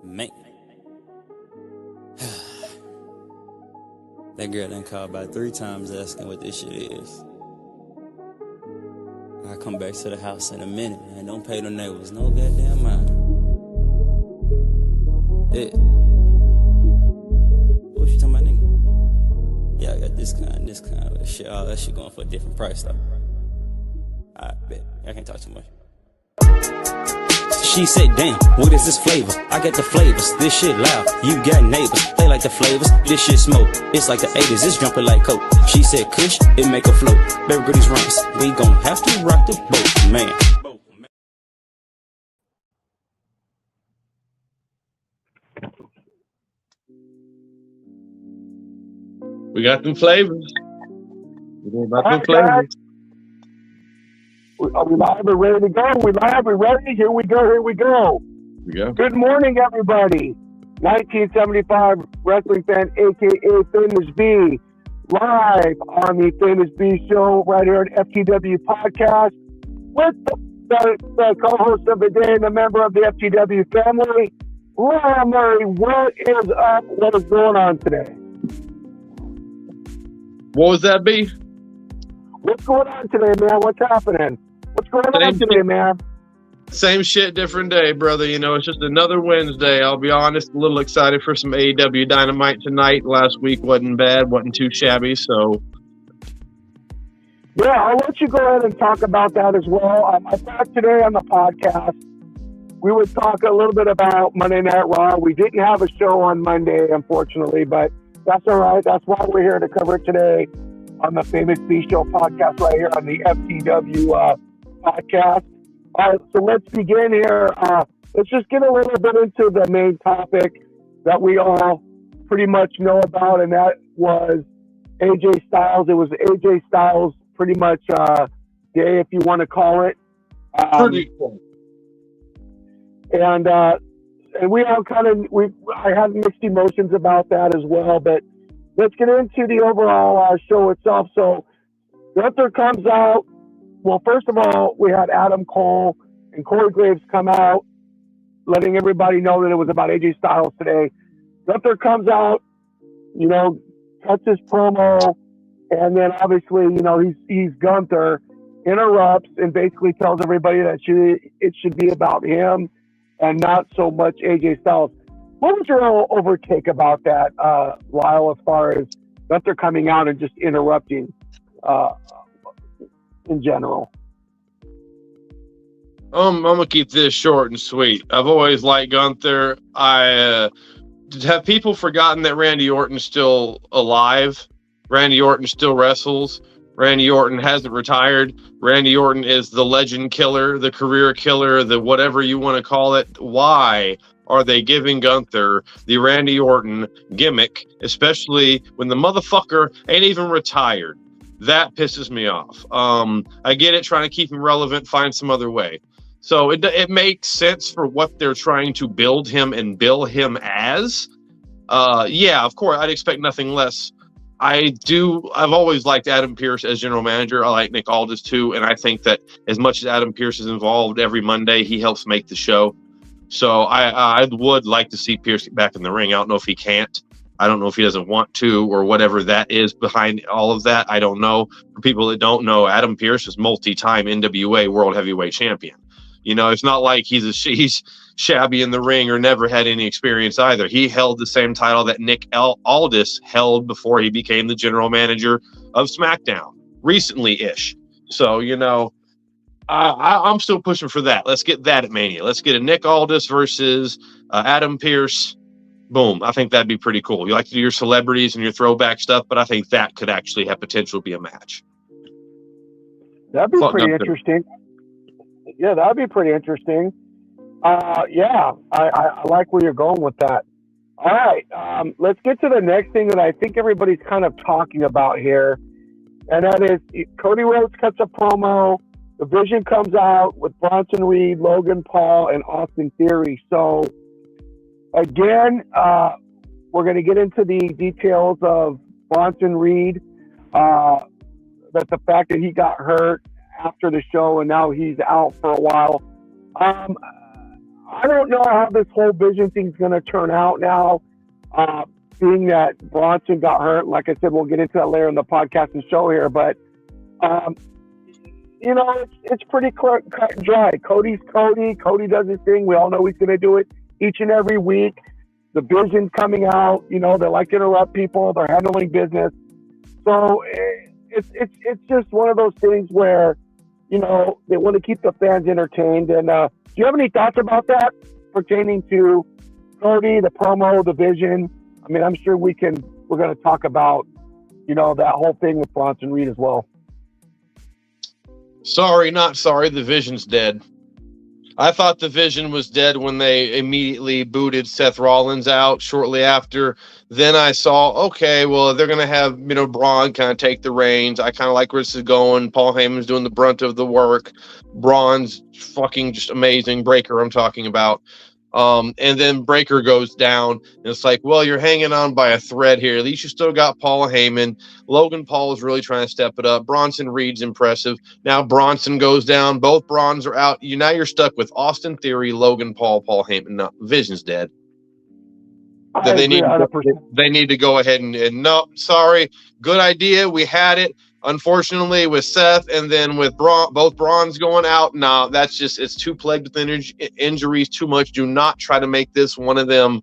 Man. That girl done called about 3 times asking what this shit is. I'll come back to the house in a minute, man. Don't pay the neighbors no goddamn mind. Yeah. What you talking about, nigga? Yeah, I got this kind of shit. All that shit going for a different price, though. I bet. I can't talk too much. She said, damn, what is this flavor? I got the flavors, this shit loud. You got neighbors, they like the flavors. This shit smoke, it's like the 80s, it's jumping like coke. She said, Kush, it make a float. Better go these ranks, we gon' have to rock the boat, man. We got them flavors. We got them flavors. Are we live? We're ready to go. We live? We ready? Here we go. Here we go. Good morning, everybody. 1975 wrestling fan, a.k.a. Famous B, live on the Famous B show right here at FTW Podcast with the co-host of the day and a member of the FTW family, Lyle Murray. What is up? What is going on today? What was that, B? What's going on today, man? What's happening? What's going on today, man? Same shit, different day, brother. You know, it's just another Wednesday. I'll be honest, a little excited for some AEW Dynamite tonight. Last week wasn't bad, wasn't too shabby, so. Yeah, I'll let you go ahead and talk about that as well. I thought today on the podcast, we would talk a little bit about Monday Night Raw. We didn't have a show on Monday, unfortunately, but that's all right. That's why we're here to cover it today on the Famous B Show podcast right here on the FTW podcast. All right, so let's begin here. Let's just get a little bit into the main topic that we all pretty much know about, and that was AJ Styles. It was AJ Styles pretty much day, if you want to call it. Pretty cool. And we all I had mixed emotions about that as well, but let's get into the overall show itself. So Gunther comes out. Well, first of all, we had Adam Cole and Corey Graves come out, letting everybody know that it was about AJ Styles today. Gunther comes out, cuts his promo, and then obviously, he's Gunther, interrupts and basically tells everybody that it should be about him and not so much AJ Styles. What was your overtake about that, Lyle, as far as Gunther coming out and just interrupting in general? I'm gonna keep this short and sweet. I've always liked Gunther. Have people forgotten that Randy Orton's still alive? Randy Orton still wrestles. Randy Orton hasn't retired. Randy Orton is the legend killer, the career killer, the whatever you want to call it. Why are they giving Gunther the Randy Orton gimmick, especially when the motherfucker ain't even retired? That pisses me off. I get it, trying to keep him relevant, find some other way. So it makes sense for what they're trying to build him and bill him as. Yeah, of course, I'd expect nothing less. I've always liked Adam Pearce as general manager. I like Nick Aldis too, and I think that as much as Adam Pearce is involved every Monday, he helps make the show. So I would like to see Pearce back in the ring. I don't know if he can't. I don't know if he doesn't want to or whatever that is behind all of that. I don't know. For people that don't know, Adam Pearce is multi-time NWA World Heavyweight Champion. It's not like he's shabby in the ring or never had any experience either. He held the same title that Nick Aldis held before he became the general manager of SmackDown recently-ish. So, I'm still pushing for that. Let's get that at Mania. Let's get a Nick Aldis versus Adam Pearce. Boom. I think that'd be pretty cool. You like to do your celebrities and your throwback stuff, but I think that could actually have potential to be a match. That'd be pretty interesting. Yeah, that'd be pretty interesting. Yeah, I like where you're going with that. All right, let's get to the next thing that I think everybody's kind of talking about here, and that is Cody Rhodes cuts a promo. The Vision comes out with Bronson Reed, Logan Paul, and Austin Theory. So, again, we're going to get into the details of Bronson Reed, that the fact that he got hurt after the show and now he's out for a while. I don't know how this whole Vision thing's going to turn out now. Being that Bronson got hurt, like I said, we'll get into that later in the podcast and show here. But you know, it's pretty cut and dry. Cody's Cody. Cody does his thing. We all know he's going to do it each and every week. The Vision's coming out. You know, they like to interrupt people. They're handling business. So it's just one of those things where, you know, they want to keep the fans entertained. And do you have any thoughts about that pertaining to Cody, the promo, the Vision? I mean, I'm sure we're going to talk about, you know, that whole thing with Bronson Reed as well. Sorry, not sorry. The Vision's dead. I thought the Vision was dead when they immediately booted Seth Rollins out shortly after. Then I saw, okay, well, they're going to have, you know, Braun kind of take the reins. I kind of like where this is going. Paul Heyman's doing the brunt of the work. Braun's fucking just amazing. Breaker, I'm talking about. And then Breaker goes down, and it's like, well, you're hanging on by a thread here. At least you still got Paul Heyman. Logan Paul is really trying to step it up. Bronson Reed's impressive. Now Bronson goes down. Both Brons are out. Now you're stuck with Austin Theory, Logan Paul, Paul Heyman. No, Vision's dead. They need to go ahead and no, sorry. Good idea. We had it. Unfortunately, with Seth and then with both Brons going out, no, that's just, it's too plagued with injuries, too much. Do not try to make this one of them.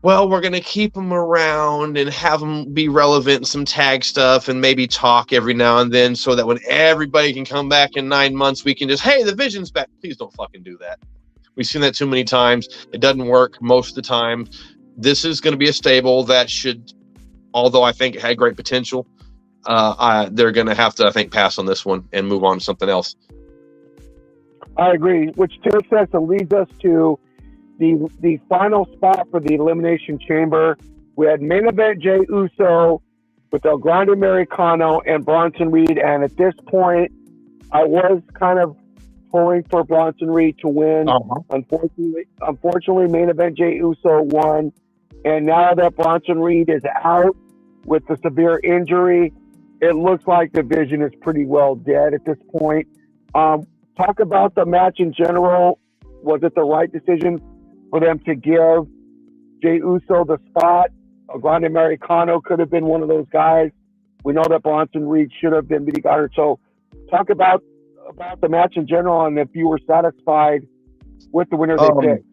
Well, we're going to keep them around and have them be relevant in some tag stuff and maybe talk every now and then so that when everybody can come back in 9 months, we can just, hey, the Vision's back. Please don't fucking do that. We've seen that too many times. It doesn't work most of the time. This is going to be a stable that should, although I think it had great potential, they're going to have to, I think, pass on this one and move on to something else. I agree, which takes us and leads us to the final spot for the Elimination Chamber. We had main event Jey Uso with El Grande Americano and Bronson Reed, and at this point, I was kind of pulling for Bronson Reed to win. Unfortunately, main event Jey Uso won, and now that Bronson Reed is out with the severe injury, it looks like the Vision is pretty well dead at this point. Talk about the match in general. Was it the right decision for them to give Jey Uso the spot? El Grande Americano could have been one of those guys. We know that Bronson Reed should have been, but he got hurt. So talk about the match in general and if you were satisfied with the winner they picked.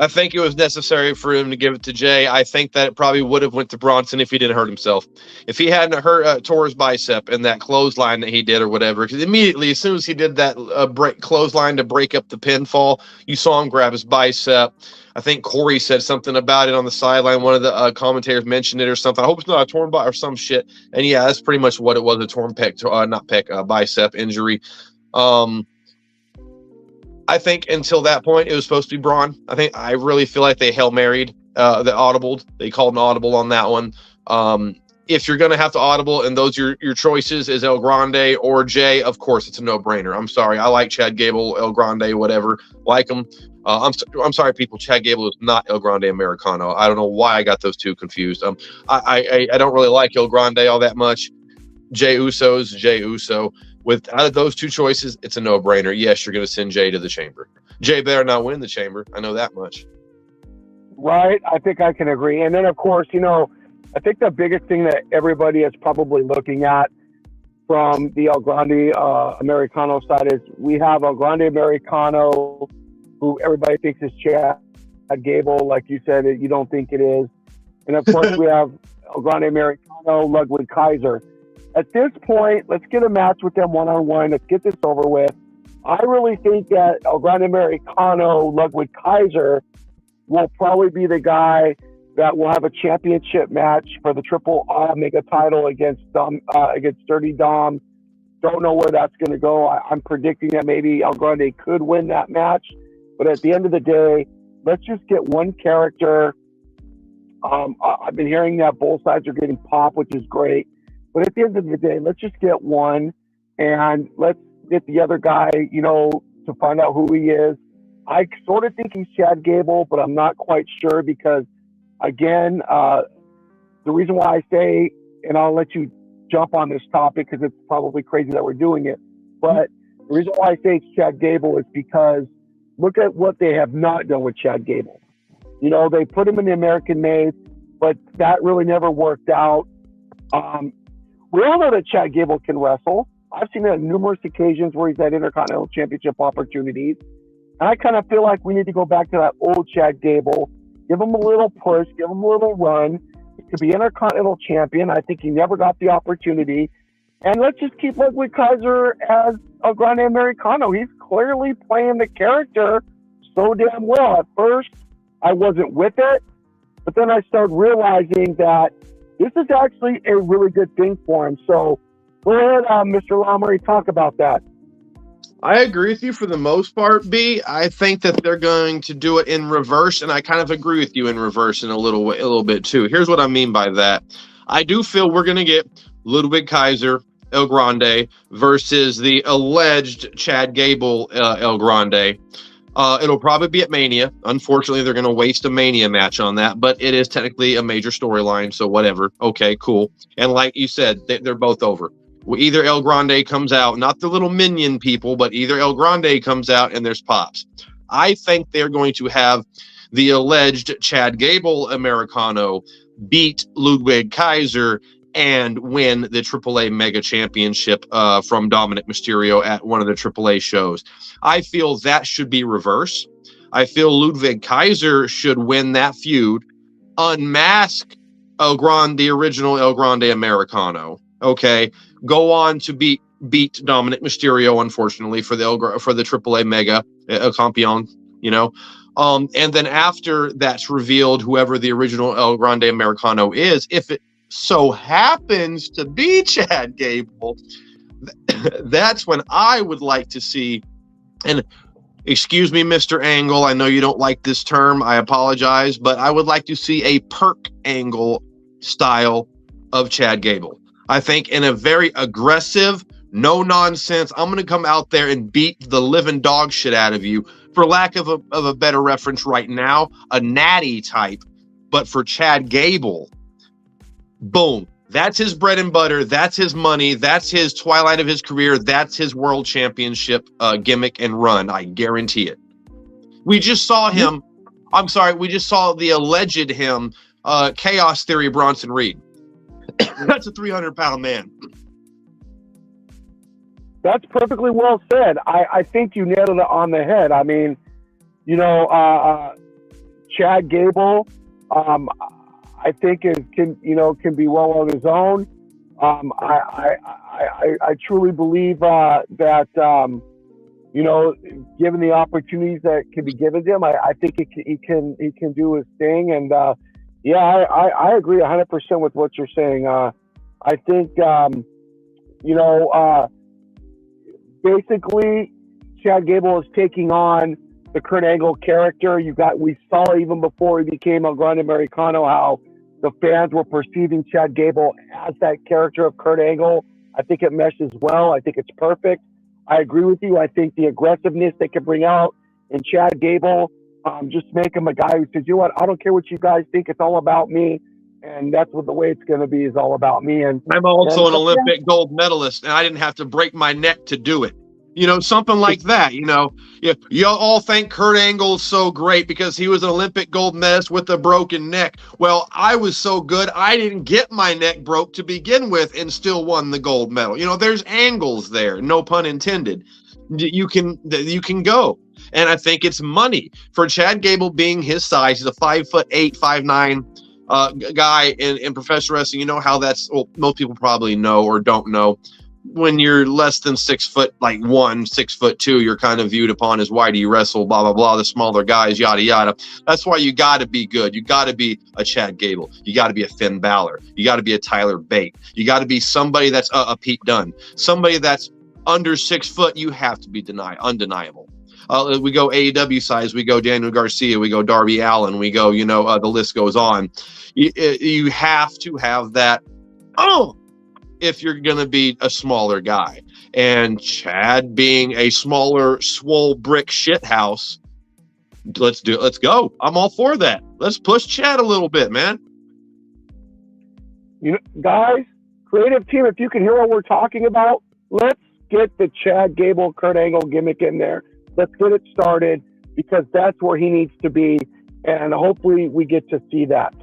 I think it was necessary for him to give it to Jey. I think that it probably would have went to Bronson if he didn't hurt himself. If he hadn't tore his bicep in that clothesline that he did or whatever, because immediately, as soon as he did that clothesline to break up the pinfall, you saw him grab his bicep. I think Corey said something about it on the sideline. One of the commentators mentioned it or something. I hope it's not a torn bicep or some shit. And yeah, that's pretty much what it was, a torn bicep injury. I think until that point, it was supposed to be Braun. I really feel like they Hail Married, the audible. They called an audible on that one. If you're going to have to audible and those your choices is El Grande or Jey, of course, it's a no-brainer. I'm sorry. I like Chad Gable, El Grande, whatever. Like them. I'm sorry, people. Chad Gable is not El Grande Americano. I don't know why I got those two confused. I don't really like El Grande all that much. Jey Uso's Jey Uso. Out of those two choices, it's a no-brainer. Yes, you're going to send Jey to the chamber. Jey better not win the chamber. I know that much. Right. I think I can agree. And then, of course, you know, I think the biggest thing that everybody is probably looking at from the El Grande Americano side is we have El Grande Americano, who everybody thinks is Chad Gable. Like you said, you don't think it is. And, of course, we have El Grande Americano, Ludwig Kaiser. At this point, let's get a match with them one-on-one. Let's get this over with. I really think that El Grande Americano, Ludwig Kaiser, will probably be the guy that will have a championship match for the Triple Omega title against Dirty Dom. Don't know where that's going to go. I'm predicting that maybe El Grande could win that match. But at the end of the day, let's just get one character. I've been hearing that both sides are getting pop, which is great. But at the end of the day, let's just get one and let's get the other guy, you know, to find out who he is. I sort of think he's Chad Gable, but I'm not quite sure because, again, the reason why I say, and I'll let you jump on this topic because it's probably crazy that we're doing it, but the reason why I say it's Chad Gable is because look at what they have not done with Chad Gable. You know, they put him in the American Made, but that really never worked out. We all know that Chad Gable can wrestle. I've seen it on numerous occasions where he's had Intercontinental Championship opportunities. And I kind of feel like we need to go back to that old Chad Gable, give him a little push, give him a little run. He could be Intercontinental Champion. I think he never got the opportunity. And let's just keep Ludwig Kaiser as El Grande Americano. He's clearly playing the character so damn well. At first, I wasn't with it, but then I started realizing that this is actually a really good thing for him. So go ahead, Mr. Lamory, talk about that. I agree with you for the most part, B. I think that they're going to do it in reverse, and I kind of agree with you in reverse in a little bit too. Here's what I mean by that. I do feel we're going to get Ludwig Kaiser, El Grande, versus the alleged Chad Gable, El Grande. It'll probably be at Mania. Unfortunately, they're going to waste a Mania match on that, but it is technically a major storyline, so whatever. Okay, cool. And like you said, they're both over. Either El Grande comes out, not the little minion people, but either El Grande comes out and there's pops. I think they're going to have the alleged Chad Gable Americano beat Ludwig Kaiser and win the AAA Mega Championship from Dominic Mysterio at one of the AAA shows. I feel that should be reverse. I feel Ludwig Kaiser should win that feud, unmask El Grande, the original El Grande Americano. Okay, go on to beat Dominic Mysterio, unfortunately, for the AAA Mega El Campeon, you know. And then after that's revealed, whoever the original El Grande Americano is, if it so happens to be Chad Gable, that's when I would like to see, and excuse me, Mr. Angle, I know you don't like this term, I apologize, but I would like to see a Perk Angle style of Chad Gable. I think in a very aggressive, no nonsense, I'm going to come out there and beat the living dog shit out of you, for lack of a better reference right now, a natty type, but for Chad Gable, boom. That's his bread and butter. That's his money. That's his twilight of his career. That's his world championship gimmick and run. I guarantee it. We just saw him. I'm sorry. We just saw the alleged him, Chaos Theory Bronson Reed. That's a 300-pound man. That's perfectly well said. I think you nailed it on the head. I mean, you know, Chad Gable, I think can be well on his own. I truly believe that you know, given the opportunities that can be given to him, I think he can do his thing. And yeah, I agree 100% with what you're saying. I think you know, basically Chad Gable is taking on the Kurt Angle character. We saw even before he became El Grande Americano how the fans were perceiving Chad Gable as that character of Kurt Angle. I think it meshes well. I think it's perfect. I agree with you. I think the aggressiveness they can bring out in Chad Gable, just make him a guy who says, you know what, I don't care what you guys think, it's all about me. And that's what the way it's going to be, is all about me. And I'm also an Olympic gold medalist, and I didn't have to break my neck to do it. You know, something like that. You know, you all think Kurt Angle is so great because he was an Olympic gold medalist with a broken neck. Well, I was so good, I didn't get my neck broke to begin with and still won the gold medal. You know, there's angles there, no pun intended. You can go. And I think it's money for Chad Gable being his size. He's a 5'8", 5'9" guy in professional wrestling. You know how that's, well, most people probably know or don't know. When you're less than 6 foot, like 6'2", you're kind of viewed upon as why do you wrestle, blah, blah, blah, the smaller guys, yada, yada. That's why you got to be good. You got to be a Chad Gable. You got to be a Finn Balor. You got to be a Tyler Bate. You got to be somebody that's a Pete Dunne. Somebody that's under 6 foot, you have to be undeniable. We go AEW size, we go Daniel Garcia, we go Darby Allin, we go, the list goes on. You have to have that, if you're going to be a smaller guy. And Chad being a smaller, swole brick shithouse, let's go. I'm all for that. Let's push Chad a little bit, man. You know, guys, creative team, if you can hear what we're talking about, let's get the Chad Gable, Kurt Angle gimmick in there. Let's get it started, because that's where he needs to be, and hopefully we get to see that.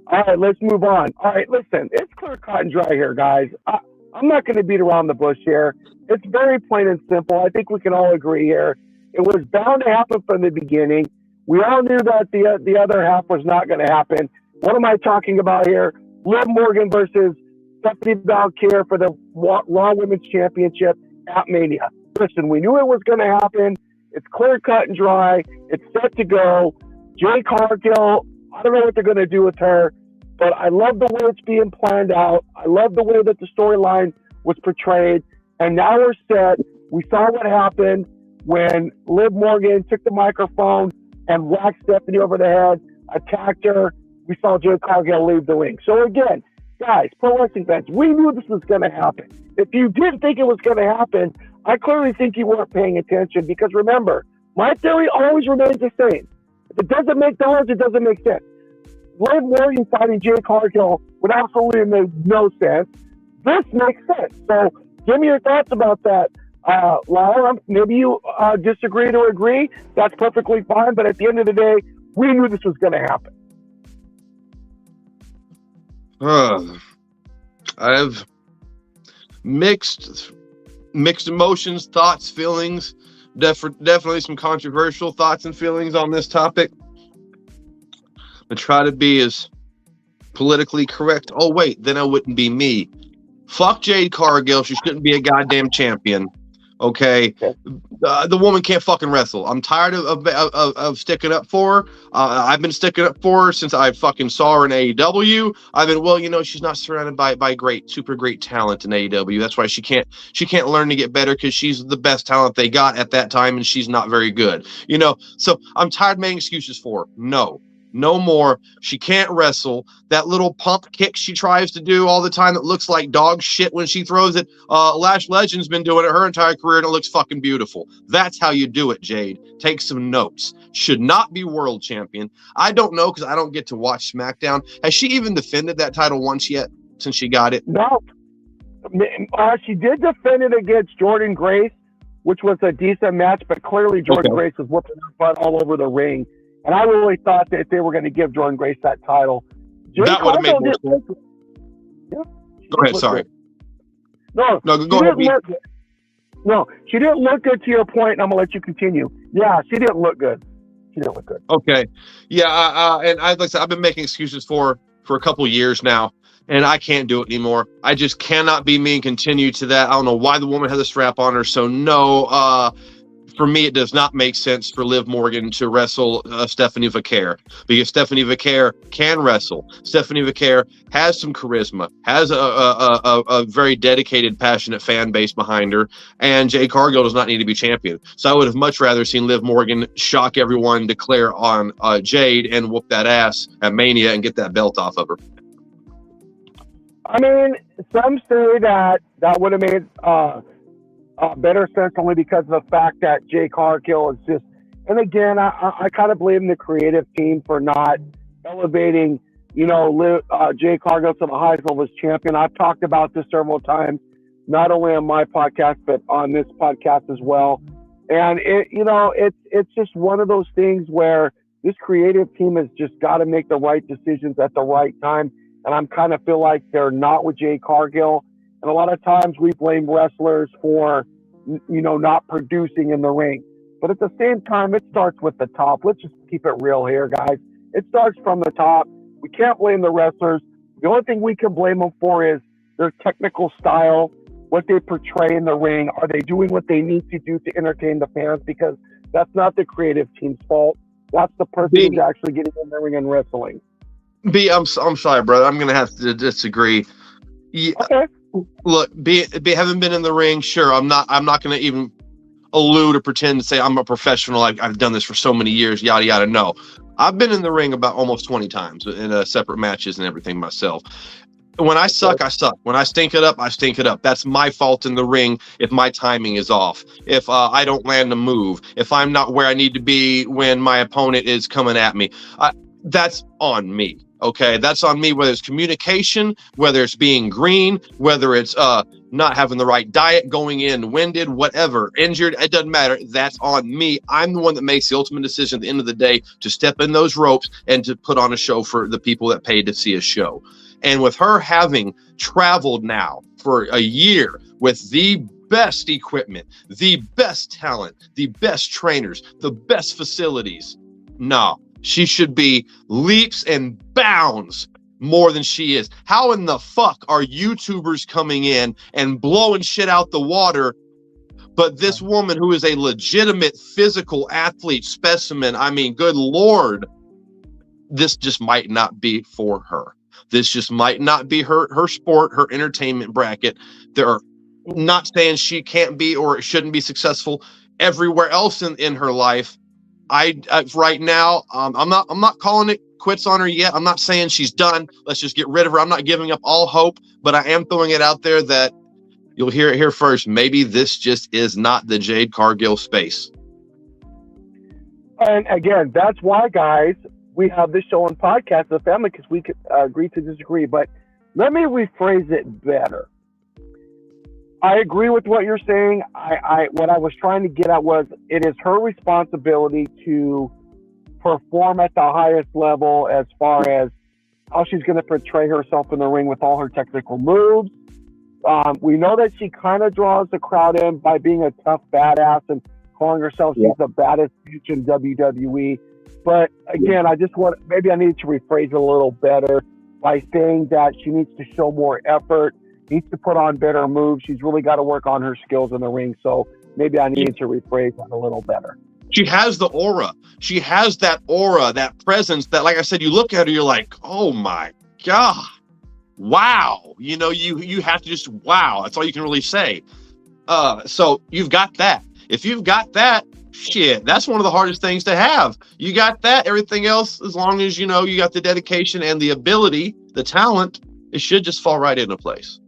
All right, let's move on. All right, listen, it's clear cut and dry here, guys. I'm not going to beat around the bush here. It's very plain and simple. I think we can all agree here. It was bound to happen from the beginning. We all knew that the other half was not going to happen. What am I talking about here? Liv Morgan versus Stephanie Valkyrie for the Raw Women's Championship at Mania. Listen, we knew it was going to happen. It's clear cut and dry. It's set to go. Jade Cargill, I don't know what they're going to do with her, but I love the way it's being planned out. I love the way that the storyline was portrayed. And now we're set. We saw what happened when Liv Morgan took the microphone and whacked Stephanie over the head, attacked her. We saw Jade Cargill leave the ring. So again, guys, pro wrestling fans, we knew this was going to happen. If you didn't think it was going to happen, I clearly think you weren't paying attention, because remember, my theory always remains the same. If it doesn't make dollars, it doesn't make sense. Liv Morgan fighting Jade Cargill would absolutely make no sense. This makes sense. So give me your thoughts about that, Lyle. Maybe you disagree to agree. That's perfectly fine. But at the end of the day, we knew this was going to happen. I have mixed emotions, thoughts, feelings. Definitely some controversial thoughts and feelings on this topic. I try to be as politically correct. Oh wait, then I wouldn't be me. Fuck Jade Cargill. She shouldn't be a goddamn champion. Okay, the woman can't fucking wrestle. I'm tired of sticking up for her. I've been sticking up for her since I fucking saw her in AEW. I've been, she's not surrounded by super great talent in AEW. That's why she can't learn to get better, because she's the best talent they got at that time, and she's not very good. So I'm tired of making excuses for her. No more. She can't wrestle. That little pump kick she tries to do all the time that looks like dog shit when she throws it. Lash Legend's been doing it her entire career, and it looks fucking beautiful. That's how you do it, Jade. Take some notes. Should not be world champion. I don't know, because I don't get to watch SmackDown. Has she even defended that title once yet since she got it? No. She did defend it against Jordynne Grace, which was a decent match, but clearly Jordynne Grace was whooping her butt all over the ring. And I really thought that they were going to give Jordynne Grace that title. That would have made more sense. Go ahead, sorry. No, go ahead. No, she didn't look good, to your point, and I'm going to let you continue. Yeah, she didn't look good. Okay. Yeah, and like I said, I've been making excuses for a couple years now, and I can't do it anymore. I just cannot be me and continue to that. I don't know why the woman has a strap on her, so no, for me, it does not make sense for Liv Morgan to wrestle Stephanie Valkyrie, because Stephanie Valkyrie can wrestle. Stephanie Valkyrie has some charisma, has a very dedicated, passionate fan base behind her, and Jade Cargill does not need to be champion. So I would have much rather seen Liv Morgan shock everyone, declare on Jade, and whoop that ass at Mania and get that belt off of her. I mean, some say that would have made better sense, only because of the fact that Jade Cargill is just, and again, I kind of blame the creative team for not elevating, Jade Cargill to the highest level as champion. I've talked about this several times, not only on my podcast, but on this podcast as well. And it's just one of those things where this creative team has just got to make the right decisions at the right time. And I'm kind of feel like they're not with Jade Cargill. And a lot of times we blame wrestlers for, not producing in the ring. But at the same time, it starts with the top. Let's just keep it real here, guys. It starts from the top. We can't blame the wrestlers. The only thing we can blame them for is their technical style, what they portray in the ring. Are they doing what they need to do to entertain the fans? Because that's not the creative team's fault. That's the person who's actually getting in the ring and wrestling. I'm sorry, brother. I'm going to have to disagree. Yeah. Okay. Look, having been in the ring, sure. I'm not going to even allude or pretend to say I'm a professional. I've done this for so many years, yada yada. No, I've been in the ring about almost 20 times in separate matches and everything myself. When I suck, I suck. When I stink it up, I stink it up. That's my fault in the ring if my timing is off, if I don't land a move, if I'm not where I need to be when my opponent is coming at me. That's on me. Okay, that's on me, whether it's communication, whether it's being green, whether it's not having the right diet, going in winded, whatever, injured, it doesn't matter. That's on me. I'm the one that makes the ultimate decision at the end of the day to step in those ropes and to put on a show for the people that paid to see a show. And with her having traveled now for a year with the best equipment, the best talent, the best trainers, the best facilities, no, she should be leaps and bounds more than she is. How in the fuck are YouTubers coming in and blowing shit out the water, but this woman who is a legitimate physical athlete specimen, I mean, good Lord, this just might not be for her. This just might not be her sport, her entertainment bracket. There are not saying she can't be or shouldn't be successful everywhere else in her life. I right now, I'm not calling it quits on her yet. I'm not saying she's done. Let's just get rid of her. I'm not giving up all hope, but I am throwing it out there that you'll hear it here first. Maybe this just is not the Jade Cargill space. And again, that's why, guys, we have this show and podcast as a family, because we could agree to disagree. But let me rephrase it better. I agree with what you're saying. What I was trying to get at was it is her responsibility to perform at the highest level as far as how she's going to portray herself in the ring with all her technical moves. We know that she kind of draws the crowd in by being a tough badass and calling herself she's the baddest bitch in WWE. But again, maybe I need to rephrase it a little better by saying that she needs to show more effort, needs to put on better moves. She's really got to work on her skills in the ring. So maybe I need to rephrase that a little better. She has the aura. She has that aura, that presence that, like I said, you look at her, you're like, oh my God, wow. You know, you have to just, wow. That's all you can really say. So you've got that. If you've got that, shit, that's one of the hardest things to have. You got that, everything else, as long as, you know, you got the dedication and the ability, the talent, it should just fall right into place.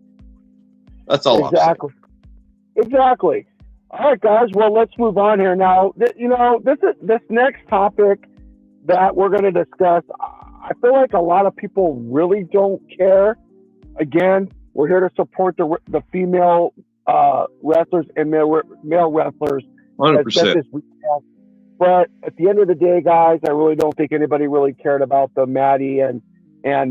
That's all. Exactly. All right, guys. Well, let's move on here now. This next topic that we're going to discuss, I feel like a lot of people really don't care. Again, we're here to support the female wrestlers and male wrestlers. 100%. But at the end of the day, guys, I really don't think anybody really cared about the Maddie and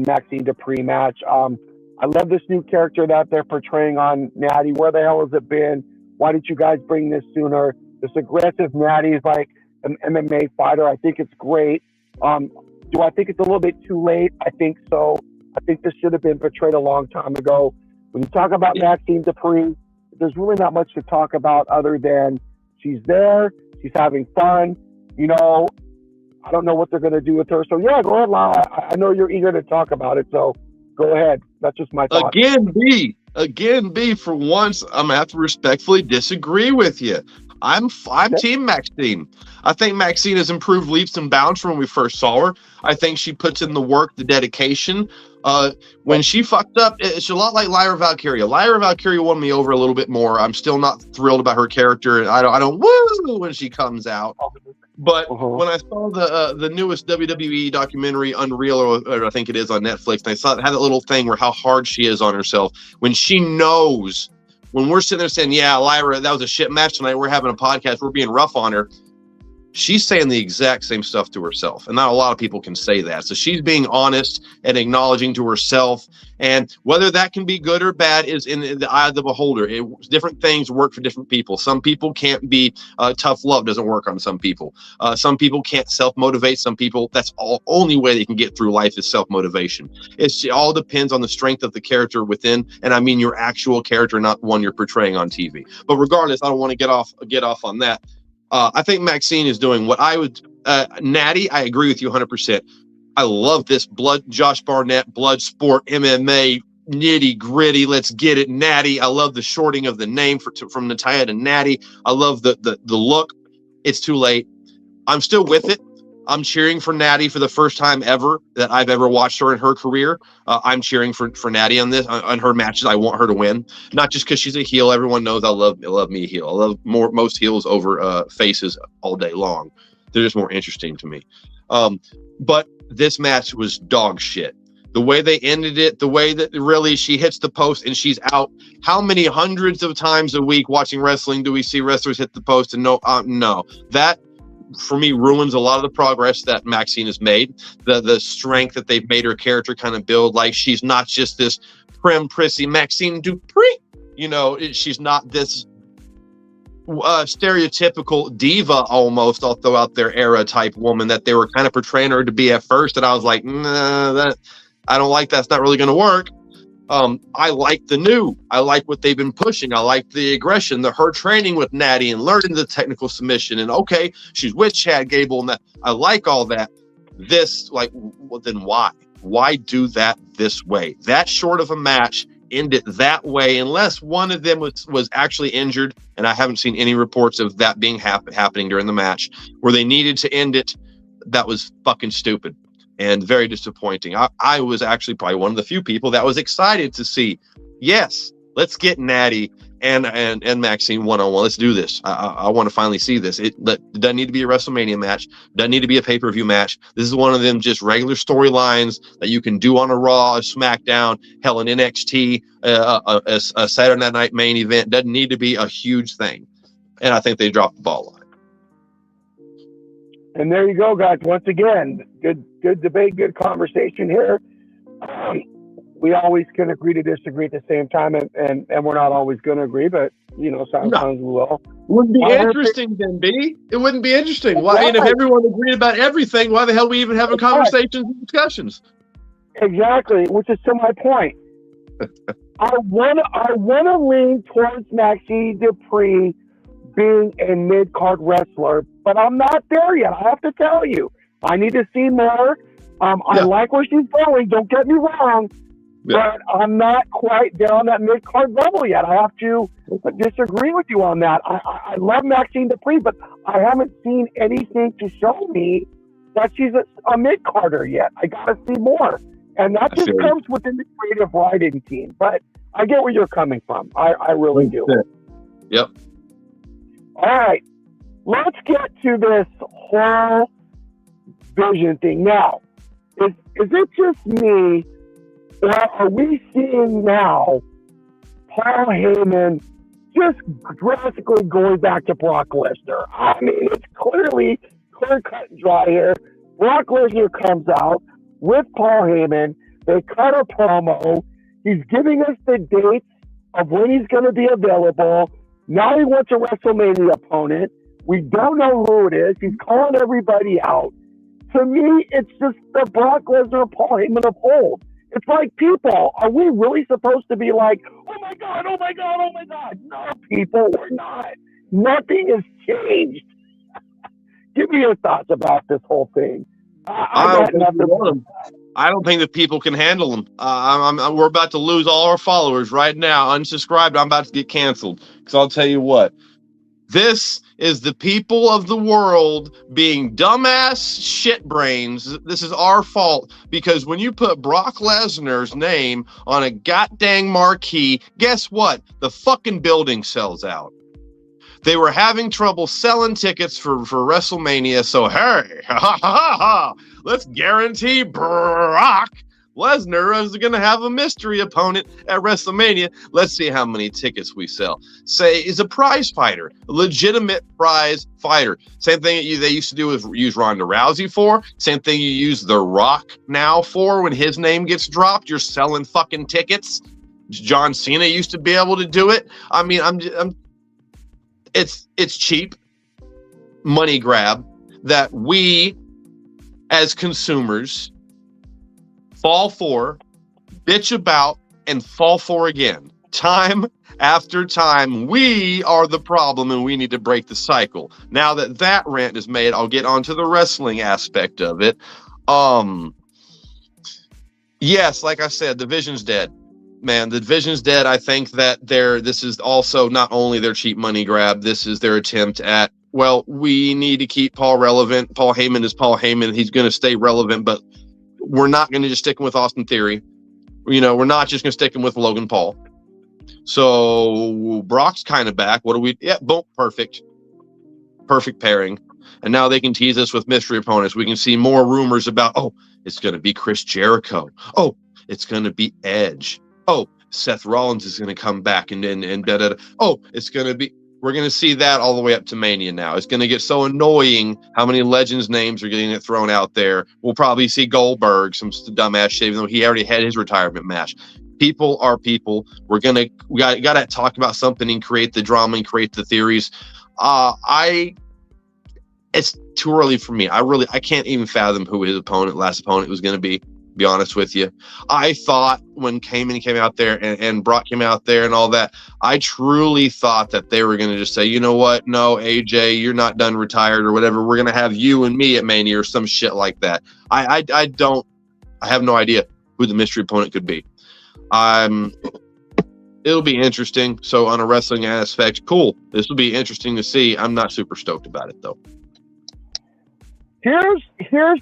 Maxine Dupree match. I love this new character that they're portraying on Natty. Where the hell has it been? Why didn't you guys bring this sooner? This aggressive Natty is like an MMA fighter. I think it's great. Do I think it's a little bit too late? I think so. I think this should have been portrayed a long time ago. When you talk about Maxine Dupree, there's really not much to talk about other than she's there, she's having fun. You know, I don't know what they're going to do with her. So, yeah, go ahead, Lyle. I know you're eager to talk about it, so go ahead. That's just my thought. Again, B, for once, I'm going to have to respectfully disagree with you. I'm Team Maxine. I think Maxine has improved leaps and bounds from when we first saw her. I think she puts in the work, the dedication. When she fucked up, it's a lot like Lyra Valkyria. Lyra Valkyria won me over a little bit more. I'm still not thrilled about her character. I don't woo when she comes out. But when I saw the newest WWE documentary, Unreal, or I think it is on Netflix, and I saw it had that little thing where how hard she is on herself when she knows. When we're sitting there saying, yeah, Lyra, that was a shit match tonight, we're having a podcast, we're being rough on her, she's saying the exact same stuff to herself. And not a lot of people can say that. So she's being honest and acknowledging to herself. And whether that can be good or bad is in the eye of the beholder. Different things work for different people. Some people can't be tough love doesn't work on some people. Some people can't self-motivate. Some people, that's all only way they can get through life is self-motivation. It all depends on the strength of the character within. And I mean your actual character, not one you're portraying on TV. But regardless, I don't want to get off on that. I think Maxine is doing what I would. Natty, I agree with you 100%. I love this Josh Barnett, blood sport, MMA, nitty gritty. Let's get it, Natty. I love the shorting of the name from Natalya to Natty. I love the look. It's too late. I'm still with it. I'm cheering for Natty for the first time ever that I've ever watched her in her career. I'm cheering for Natty on her matches. I want her to win, not just because she's a heel. Everyone knows I love me a heel. I love most heels over faces all day long. They're just more interesting to me. But this match was dog shit. The way they ended it, the way that really she hits the post and she's out. How many hundreds of times a week watching wrestling do we see wrestlers hit the post and no? That for me ruins a lot of the progress that Maxine has made. The strength that they've made her character kind of build. Like she's not just this prim, prissy Maxine Dupree. You know, she's not this stereotypical diva almost all throughout their era type woman that they were kind of portraying her to be at first. And I was like, nah, that I don't like that's not really going to work. I like the new. I like what they've been pushing. I like the aggression, her training with Natty and learning the technical submission. And okay, she's with Chad Gable, and that I like all that. This, like, well, then why? Why do that this way? That short of a match, end it that way, unless one of them was actually injured, and I haven't seen any reports of that being happening during the match, where they needed to end it. That was fucking stupid and very disappointing. I was actually probably one of the few people that was excited to see, yes, let's get Natty and Maxine one-on-one. Let's do this. I want to finally see this. It doesn't need to be a WrestleMania match. Doesn't need to be a pay-per-view match. This is one of them just regular storylines that you can do on a Raw, a SmackDown, hell, an NXT, a Saturday Night main event. Doesn't need to be a huge thing. And I think they dropped the ball on it. And there you go, guys. Once again, good debate, good conversation here. We always can agree to disagree at the same time, and we're not always going to agree, but, you know, sometimes we will. It wouldn't be interesting then, B. It wouldn't be interesting. Why? And if everyone agreed about everything, why the hell are we even having conversations and discussions? Exactly, which is to my point. I want to lean towards Maxine Dupree being a mid-card wrestler, but I'm not there yet. I have to tell you. I need to see more. I like where she's going. Don't get me wrong. Yeah. But I'm not quite down that mid-card level yet. I have to disagree with you on that. I love Maxine Dupree, but I haven't seen anything to show me that she's a mid-carder yet. I got to see more. And that just comes within the creative writing team. But I get where you're coming from. I really do. Yep. All right. Let's get to this whole vision thing. Now, is it just me, or are we seeing now Paul Heyman just drastically going back to Brock Lesnar? I mean, it's clearly clear cut and dry here. Brock Lesnar comes out with Paul Heyman. They cut a promo. He's giving us the dates of when he's going to be available. Now he wants a WrestleMania opponent. We don't know who it is. He's calling everybody out. To me, it's just the Brock Lesnar, Paul Heyman of old. It's like, people, are we really supposed to be like, oh my God, oh my God, oh my God? No, people, we're not. Nothing has changed. Give me your thoughts about this whole thing. I don't think that people can handle them. We're about to lose all our followers right now. Unsubscribed, I'm about to get canceled. Because I'll tell you what, this is the people of the world being dumbass shitbrains. This is our fault, because when you put Brock Lesnar's name on a goddamn marquee, guess what? The fucking building sells out. They were having trouble selling tickets for WrestleMania, so hey, let's guarantee Brock Lesnar is going to have a mystery opponent at WrestleMania. Let's see how many tickets we sell. Say is a prize fighter, a legitimate prize fighter. Same thing they used to do is use Ronda Rousey for. Same thing you use The Rock now for. When his name gets dropped, you're selling fucking tickets. John Cena used to be able to do it. I mean, it's cheap money grab that we as consumers fall for, bitch about, and fall for again. Time after time, we are the problem and we need to break the cycle. Now that rant is made, I'll get onto the wrestling aspect of it. Yes, like I said, the vision's dead. Man, the division's dead. I think that this is also not only their cheap money grab, this is their attempt at, well, we need to keep Paul relevant. Paul Heyman is Paul Heyman. He's going to stay relevant, but we're not going to just stick him with Austin Theory. You know, we're not just going to stick him with Logan Paul. So Brock's kind of back. What do we? Yeah, boom, perfect. Perfect pairing. And now they can tease us with mystery opponents. We can see more rumors about, oh, it's going to be Chris Jericho. Oh, it's going to be Edge. Oh, Seth Rollins is going to come back and oh, it's going to be, we're going to see that all the way up to Mania now. It's going to get so annoying how many legends names are getting thrown out there. We'll probably see Goldberg, some dumbass shit, even though he already had his retirement match. People are people. We got to talk about something and create the drama and create the theories. It's too early for me. I can't even fathom who his last opponent was going to be honest with you. I thought when came out there and Brock came out there and all that, I truly thought that they were going to just say, you know what? No, AJ, you're not done retired or whatever. We're going to have you and me at Mania or some shit like that. I have no idea who the mystery opponent could be. It'll be interesting. So on a wrestling aspect, cool. This will be interesting to see. I'm not super stoked about it though. Here's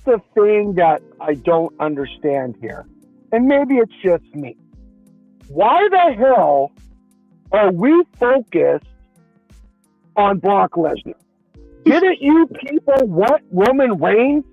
the thing that I don't understand here, and maybe it's just me. Why the hell are we focused on Brock Lesnar? Didn't you people want Roman Reigns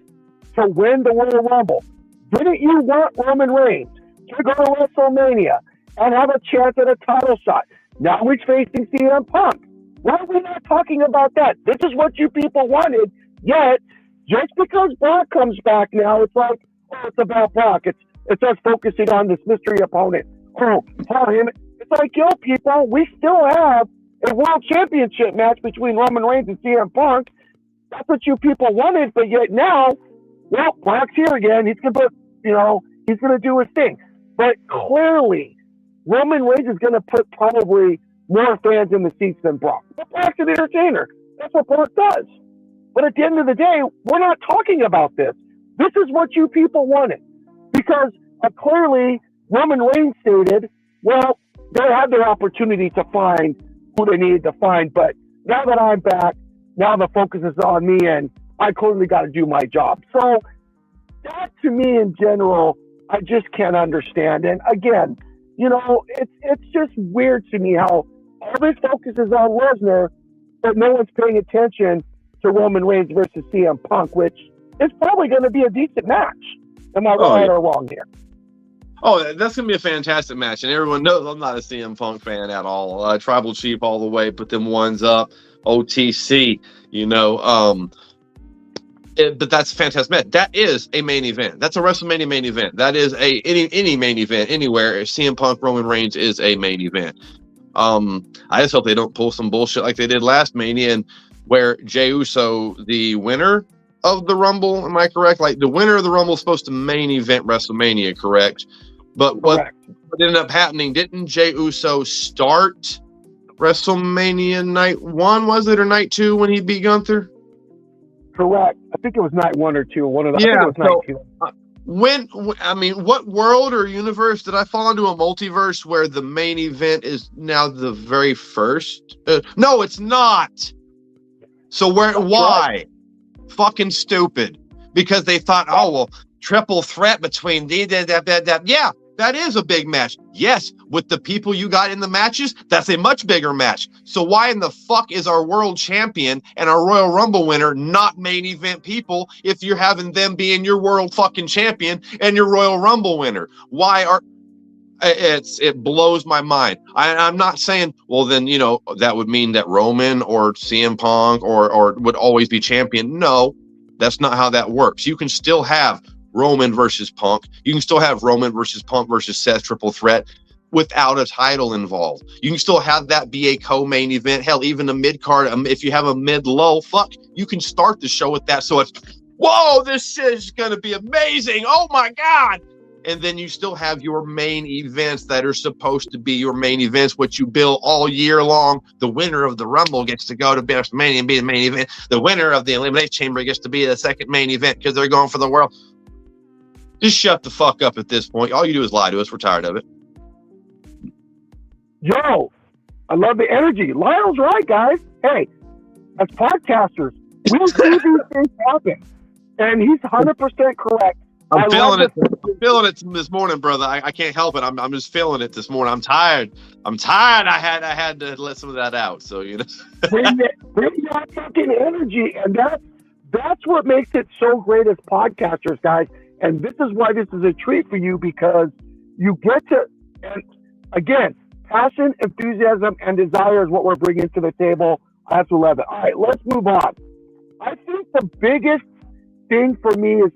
to win the Royal Rumble? Didn't you want Roman Reigns to go to WrestleMania and have a chance at a title shot? Now he's facing CM Punk. Why are we not talking about that? This is what you people wanted, yet just because Brock comes back now, it's like, oh, it's about Brock. It's us focusing on this mystery opponent. Oh, him. It's like, yo, people, we still have a world championship match between Roman Reigns and CM Punk. That's what you people wanted, but yet now, well, Brock's here again. He's gonna do his thing. But clearly, Roman Reigns is gonna put probably more fans in the seats than Brock. But Brock's an entertainer. That's what Brock does. But at the end of the day, we're not talking about this. This is what you people wanted. Because clearly, Roman Reigns stated, well, they had their opportunity to find who they needed to find. But now that I'm back, now the focus is on me, and I clearly got to do my job. So that, to me, in general, I just can't understand. And again, it's just weird to me how all this focus is on Lesnar, but no one's paying attention to Roman Reigns versus CM Punk, which is probably going to be a decent match. Am I right or wrong here? Oh, that's going to be a fantastic match. And everyone knows I'm not a CM Punk fan at all. Tribal Chief all the way, put them ones up. OTC, but that's a fantastic match. That is a main event. That's a WrestleMania main event. That is any main event anywhere. CM Punk, Roman Reigns is a main event. I just hope they don't pull some bullshit like they did last Mania and where Jey Uso, the winner of the Rumble, am I correct? Like the winner of the Rumble is supposed to main event WrestleMania, correct? But what ended up happening, didn't Jey Uso start WrestleMania night 1, was it, or night 2 when he beat Gunther? Correct. I think it was night 1 or 2. One of the, I think it was night 2. What world or universe did I fall into a multiverse where the main event is now the very first? No, it's not. So why? Right. Fucking stupid. Because they thought, oh, well, triple threat between yeah, that is a big match. Yes, with the people you got in the matches, that's a much bigger match. So why in the fuck is our world champion and our Royal Rumble winner not main event people if you're having them being your world fucking champion and your Royal Rumble winner? It blows my mind. I'm not saying, well, then, that would mean that Roman or CM Punk or would always be champion. No, that's not how that works. You can still have Roman versus Punk. You can still have Roman versus Punk versus Seth triple threat without a title involved. You can still have that be a co-main event. Hell, even a mid-card, if you have a mid-low, you can start the show with that. So it's, whoa, this shit is going to be amazing. Oh, my God. And then you still have your main events that are supposed to be your main events, which you bill all year long. The winner of the Rumble gets to go to WrestleMania and be the main event. The winner of the Elimination Chamber gets to be the second main event because they're going for the world. Just shut the fuck up at this point. All you do is lie to us. We're tired of it. Joe, I love the energy. Lionel's right, guys. Hey, as podcasters, we see these things happen. And he's 100% correct. I'm feeling it this morning, brother. I can't help it. I'm just feeling it this morning. I'm tired. I had to let some of that out. So bring that fucking energy, and That's what makes it so great as podcasters, guys. And this is why this is a treat for you, because you get to, and again, passion, enthusiasm, and desire is what we're bringing to the table. I absolutely love it. All right, let's move on. I think the biggest thing for me is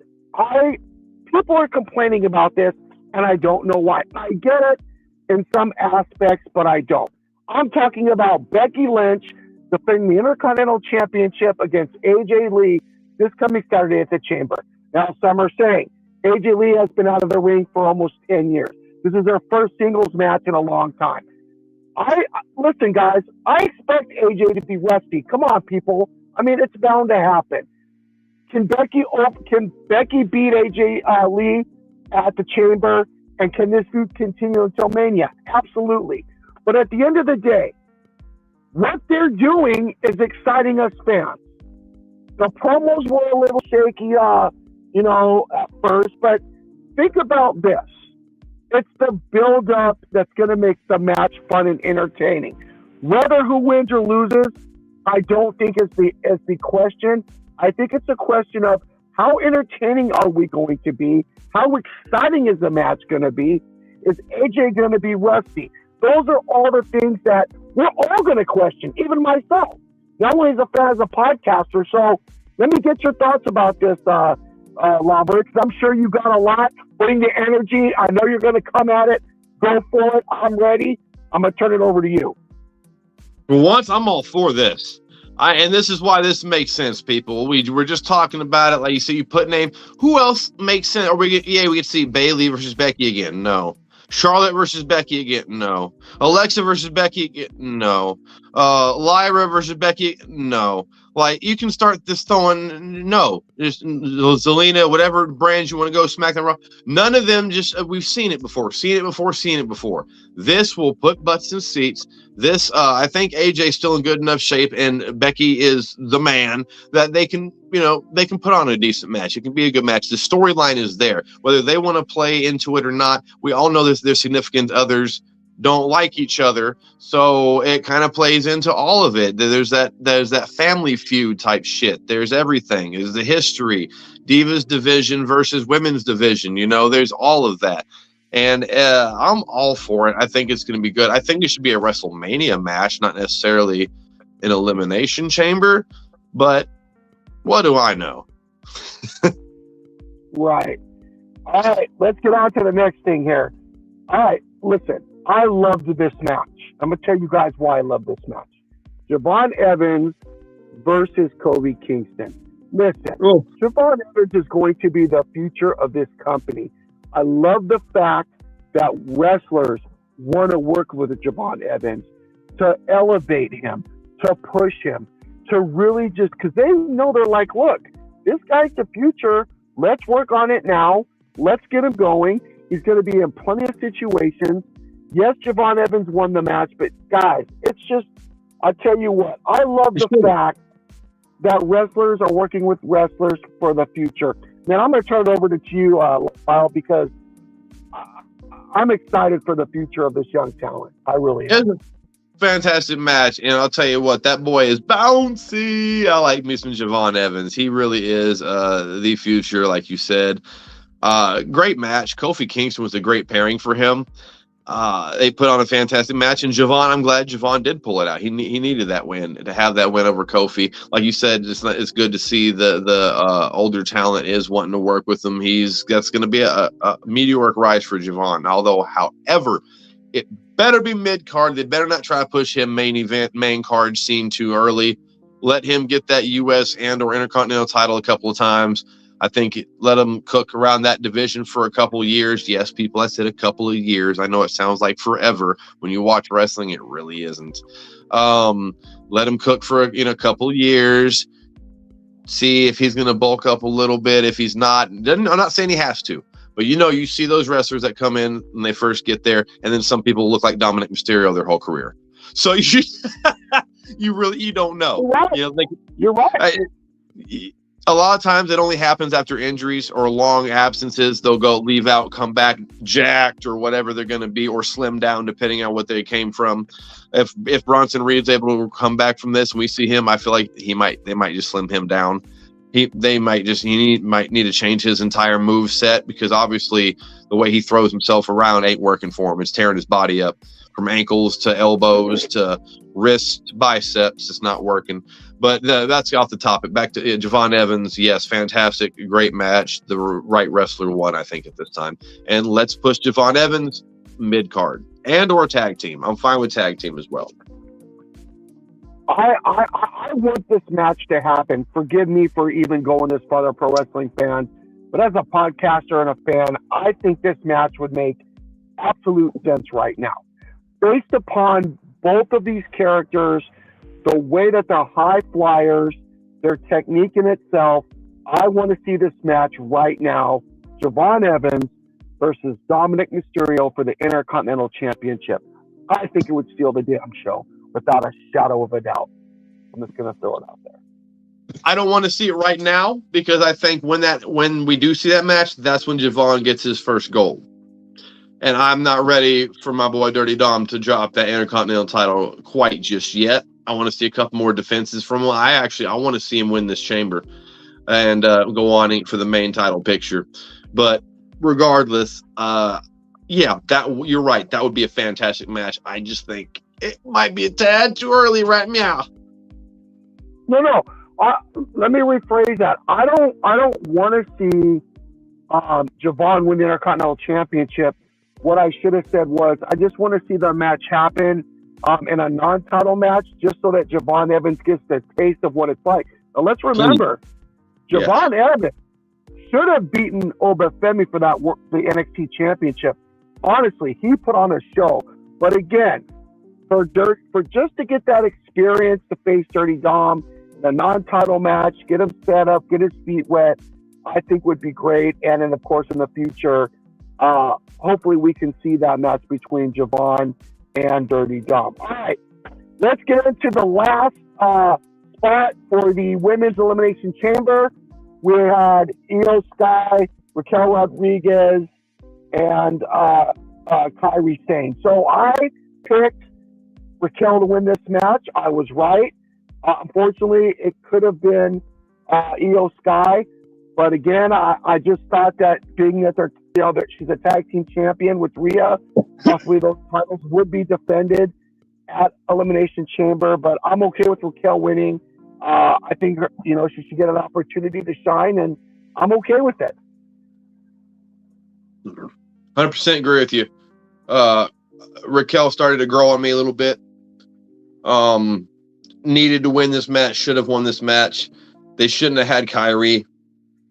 people are complaining about this, and I don't know why. I get it in some aspects, but I don't. I'm talking about Becky Lynch defending the Intercontinental Championship against AJ Lee this coming Saturday at the Chamber. Now, some are saying AJ Lee has been out of the ring for almost 10 years. This is their first singles match in a long time. Listen, guys, I expect AJ to be rusty. Come on, people. I mean, it's bound to happen. Can Becky beat AJ Lee at the Chamber? And can this feud continue until Mania? Absolutely. But at the end of the day, what they're doing is exciting us fans. The promos were a little shaky, at first, but think about this. It's the build-up that's going to make the match fun and entertaining. Whether who wins or loses, I don't think is the question. I think it's a question of how entertaining are we going to be? How exciting is the match going to be? Is AJ going to be rusty? Those are all the things that we're all going to question, even myself. Not only as a fan, as a podcaster. So let me get your thoughts about this, Lambert, because I'm sure you got a lot. Putting the energy. I know you're going to come at it. Go for it. I'm ready. I'm going to turn it over to you. For once, I'm all for this. And this is why this makes sense, people. We're just talking about it. Like you see, you put name. Who else makes sense? Or we could see Bayley versus Becky again. No. Charlotte versus Becky again. No. Alexa versus Becky again. No. Lyra versus Becky. No. Like, you can start this throwing, no. Just Zelina, whatever brands you want to go, SmackDown, Raw. None of them we've seen it before. Seen it before. This will put butts in seats. This, I think AJ's still in good enough shape, and Becky is the man that they can put on a decent match. It can be a good match. The storyline is there. Whether they want to play into it or not, we all know their significant others don't like each other, so it kind of plays into all of it. There's that family feud type shit. There's everything. There's the history, Divas division versus women's division. There's all of that, and I'm all for it. I think it's going to be good. I think it should be a WrestleMania match, not necessarily an Elimination Chamber. But what do I know? Right. All right. Let's get on to the next thing here. All right. Listen. I loved this match. I'm going to tell you guys why I love this match. Javon Evans versus Kofi Kingston. Listen, Javon Evans is going to be the future of this company. I love the fact that wrestlers want to work with Javon Evans to elevate him, to push him, to really just, because they know, they're like, look, this guy's the future. Let's work on it now. Let's get him going. He's going to be in plenty of situations. Yes, Javon Evans won the match, but guys, it's just, I'll tell you what, I love the fact that wrestlers are working with wrestlers for the future. Now, I'm going to turn it over to you, Lyle, because I'm excited for the future of this young talent. I really am. It's a fantastic match, and I'll tell you what, that boy is bouncy. I like me some Javon Evans. He really is the future, like you said. Great match. Kofi Kingston was a great pairing for him. They put on a fantastic match, and Javon, I'm glad Javon did pull it out. He needed that win, to have that win over Kofi. Like you said, it's good to see the older talent is wanting to work with him. That's going to be a meteoric rise for Javon. However, it better be mid-card. They better not try to push him main card scene too early. Let him get that U.S. and or Intercontinental title a couple of times. I think let him cook around that division for a couple of years. Yes, people, I said a couple of years. I know it sounds like forever. When you watch wrestling, it really isn't. Let him cook for a couple of years. See if he's going to bulk up a little bit. If he's not, I'm not saying he has to. But you see those wrestlers that come in when they first get there, and then some people look like Dominic Mysterio their whole career. So you don't know. You're right. A lot of times it only happens after injuries or long absences. They'll leave out, come back jacked or whatever they're going to be, or slim down depending on what they came from. If Bronson Reed's able to come back from this and we see him, I feel like they might just slim him down. They might need to change his entire move set, because obviously the way he throws himself around ain't working for him. It's tearing his body up from ankles to elbows to wrists to biceps. It's not working. But that's off the topic. Back to Javon Evans. Yes, fantastic, great match. The right wrestler won, I think, at this time. And let's push Javon Evans mid card and or tag team. I'm fine with tag team as well. I want this match to happen. Forgive me for even going this far, a pro wrestling fan, but as a podcaster and a fan, I think this match would make absolute sense right now. Based upon both of these characters, the way that they're high flyers, their technique in itself, I want to see this match right now. Javon Evans versus Dominic Mysterio for the Intercontinental Championship. I think it would steal the damn show without a shadow of a doubt. I'm just going to throw it out there. I don't want to see it right now, because I think when we do see that match, that's when Javon gets his first gold. And I'm not ready for my boy Dirty Dom to drop that Intercontinental title quite just yet. I want to see a couple more defenses from him. I want to see him win this chamber and go on for the main title picture. But regardless, you're right. That would be a fantastic match. I just think it might be a tad too early right now. No. Let me rephrase that. I don't want to see Javon win the Intercontinental Championship. What I should have said was, I just want to see the match happen in a non-title match, just so that Javon Evans gets the taste of what it's like. Now, let's remember, Javon Evans should have beaten Obafemi for the NXT Championship. Honestly, he put on a show. But again, for just to get that experience to face Dirty Dom in a non-title match, get him set up, get his feet wet, I think would be great. And then, of course, in the future, hopefully we can see that match between Javon and Dirty Dom. All right, let's get into the last spot for the Women's Elimination Chamber. We had Io Sky, Raquel Rodriguez, and Kairi Sane. So I picked Raquel to win this match. I was right. Unfortunately, it could have been Io Sky. But again, I just thought that being that that she's a tag team champion with Rhea, possibly those titles would be defended at Elimination Chamber. But I'm okay with Raquel winning. I think she should get an opportunity to shine, and I'm okay with it. 100% agree with you. Raquel started to grow on me a little bit. Needed to win this match. Should have won this match. They shouldn't have had Kairi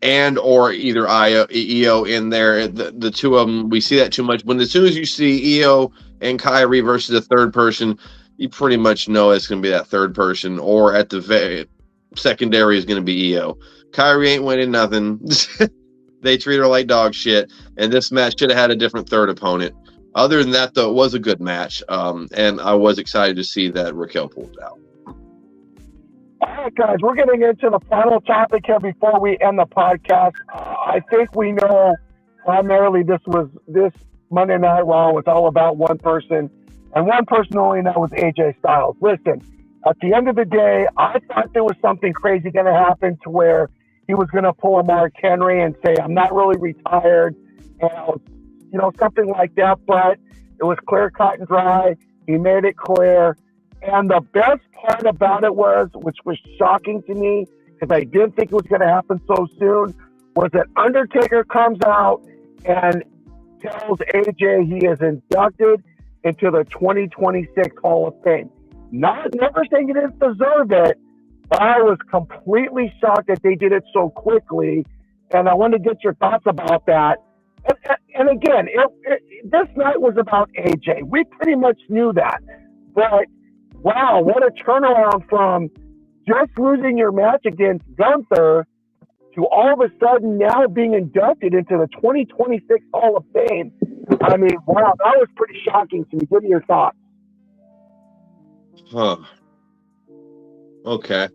and or either Io in there. The two of them, we see that too much. As soon as you see Io and Kairi versus a third person, you pretty much know it's going to be that third person, or at the very secondary is going to be Io. Kairi ain't winning nothing. They treat her like dog shit, and this match should have had a different third opponent. Other than that, though, it was a good match, and I was excited to see that Raquel pulled out. All right, guys, we're getting into the final topic here before we end the podcast. I think we know primarily this Monday Night Raw was all about one person, and one person only, and that was AJ Styles. Listen, at the end of the day, I thought there was something crazy going to happen to where he was going to pull a Mark Henry and say, I'm not really retired, and something like that, but it was clear cut and dry. He made it clear. And the best part about it which was shocking to me, because I didn't think it was going to happen so soon, was that Undertaker comes out and tells AJ he is inducted into the 2026 Hall of Fame. Never saying he didn't deserve it, but I was completely shocked that they did it so quickly, and I wanted to get your thoughts about that. And again, this night was about AJ. We pretty much knew that, but wow, what a turnaround from just losing your match against Gunther to all of a sudden now being inducted into the 2026 Hall of Fame. I mean, wow, that was pretty shocking to me. Give me your thoughts. Huh. Okay.